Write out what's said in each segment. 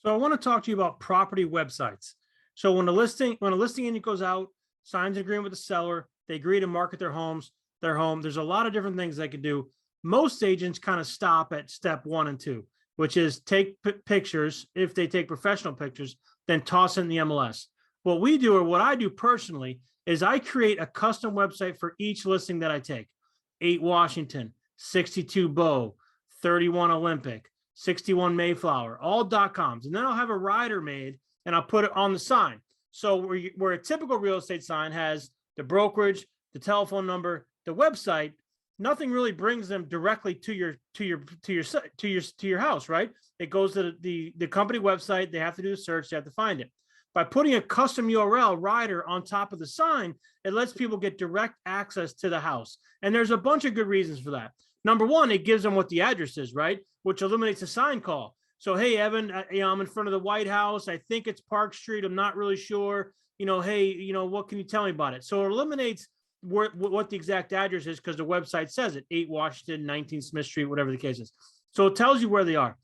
So I want to talk to you about property websites. So when a listing agent goes out, signs an agreement with the seller, they agree to market their home. There's a lot of different things they can do. Most agents kind of stop at step one and two, which is take pictures. If they take professional pictures, then toss in the MLS. What we do, or what I do personally, is I create a custom website for each listing that I take. 8 Washington, 62 Bow, 31 Olympic, 61 Mayflower, all .coms. And then I'll have a rider made and I'll put it on the sign. So where a typical real estate sign has the brokerage, the telephone number, the website, nothing really brings them directly to your house, right? It goes to the company website. They have to do the search. They have to find it. By putting a custom URL rider on top of the sign, it lets people get direct access to the house. And there's a bunch of good reasons for that. Number one, it gives them what the address is, right? Which eliminates a sign call. So, hey, Evan, I'm in front of the White House. I think it's Park Street. I'm not really sure. Hey, what can you tell me about it? So it eliminates what the exact address is because the website says it, 8 Washington, 19 Smith Street, whatever the case is. So it tells you where they are.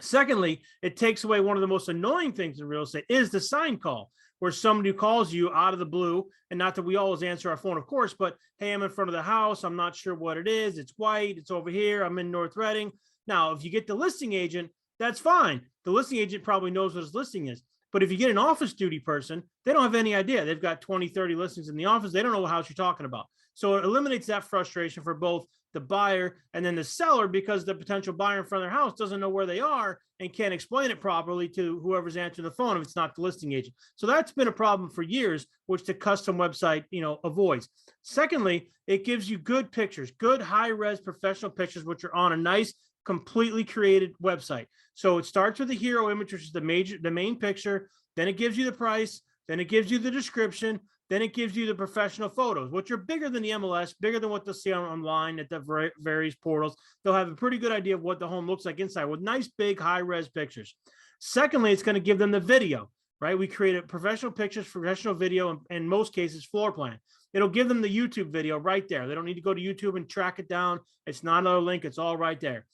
Secondly, it takes away one of the most annoying things in real estate is the sign call, where somebody calls you out of the blue, and not that we always answer our phone, of course, but hey, I'm in front of the house. I'm not sure what it is. It's white. It's over here. I'm in North Reading. Now, if you get the listing agent, that's fine. The listing agent probably knows what his listing is. But if you get an office duty person, they don't have any idea. They've got 20, 30 listings in the office. They don't know what house you're talking about. So it eliminates that frustration for both the buyer and then the seller, because the potential buyer in front of their house doesn't know where they are and can't explain it properly to whoever's answering the phone if it's not the listing agent. So that's been a problem for years, which the custom website, avoids. Secondly, it gives you good pictures, good high-res professional pictures, which are on a nice, completely created website. So it starts with the hero image, which is the main picture. Then it gives you the price. Then it gives you the description. Then it gives you the professional photos, which are bigger than the MLS, bigger than what they'll see online at the various portals. They'll have a pretty good idea of what the home looks like inside with nice, big, high-res pictures. Secondly, it's going to give them the video, right? We created professional pictures, professional video, and in most cases, floor plan. It'll give them the YouTube video right there. They don't need to go to YouTube and track it down. It's not another link. It's all right there.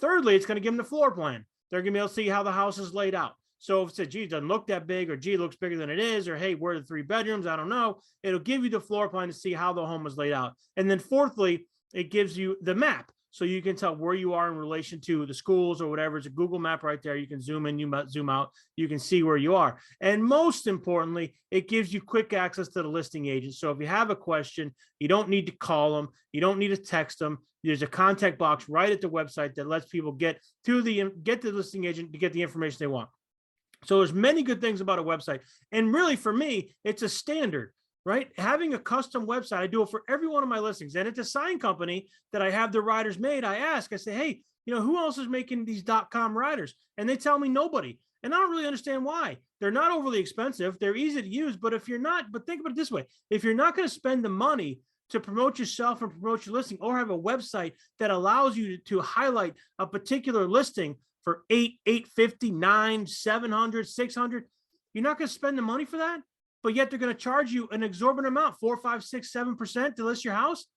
Thirdly, it's going to give them the floor plan. They're going to be able to see how the house is laid out. So if it says, gee, it doesn't look that big, or gee, it looks bigger than it is, or hey, where are the 3 bedrooms? I don't know. It'll give you the floor plan to see how the home is laid out. And then fourthly, it gives you the map. So you can tell where you are in relation to the schools or whatever. It's a Google map right there. You can zoom in, you zoom out. You can see where you are. And most importantly, it gives you quick access to the listing agent. So if you have a question, you don't need to call them. You don't need to text them. There's a contact box right at the website that lets people get to the listing agent to get the information they want. So there's many good things about a website. And really, for me, it's a standard, right? Having a custom website, I do it for every one of my listings. And it's a sign company that I have the riders made. I say, hey, who else is making these .com riders? And they tell me nobody. And I don't really understand why. They're not overly expensive. They're easy to use. But think about it this way. If you're not going to spend the money to promote yourself and promote your listing, or have a website that allows you to highlight a particular listing for 850, 9, 700, 600, you're not going to spend the money for that, but yet they're going to charge you an exorbitant amount, 4, 5, 6, 7% to list your house.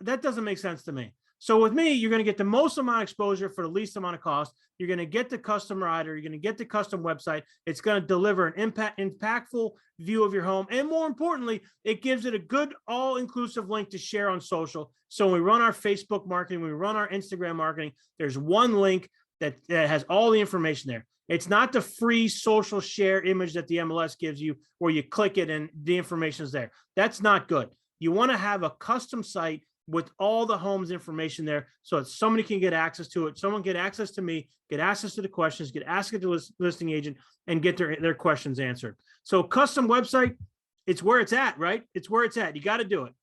That doesn't make sense to me. So with me, you're going to get the most amount of exposure for the least amount of cost. You're going to get the custom rider. You're going to get the custom website. It's going to deliver an impactful view of your home. And more importantly, it gives it a good all-inclusive link to share on social. So when we run our Facebook marketing, when we run our Instagram marketing, there's one link that has all the information there. It's not the free social share image that the MLS gives you where you click it and the information is there. That's not good. You want to have a custom site with all the home's information there so that somebody can get access to it. Someone get access to me, get access to the questions, get access to the listing agent, and get their questions answered. So custom website, it's where it's at, right? It's where it's at. You got to do it.